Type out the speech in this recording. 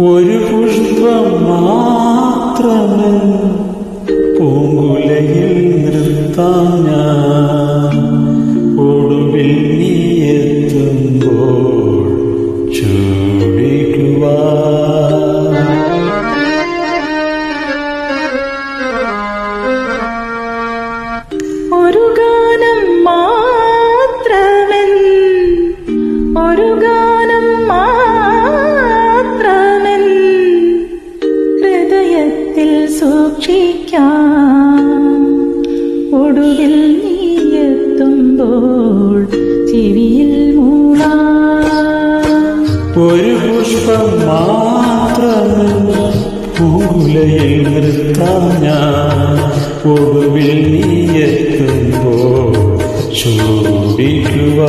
ഒരു പുഷ്പം മാത്രമേ പൂങ്കുലയിൽ നിർത്താൻ ഞാൻ ഒടുവിൽ നീ എത്തുമ്പോൾ ചൂടിക്കുവാൻ. ഒരു ഗാനം മാത്രമെൻ ഒരു ഗാനം മാത്രമെൻ ഹൃദയത്തിൽ സൂക്ഷിക്കാം ഒടുവിൽ നീ എത്തുമ്പോൾ ചെവിയിൽ മൂളാം. ഒരു പുഷ്പം മാത്രമേ പൂങ്കുലയിൽ നിർത്താൻ ഞാൻ ഒടുവിൽ നീ എത്തുമ്പോൾ ചൂടിക്കുവാൻ.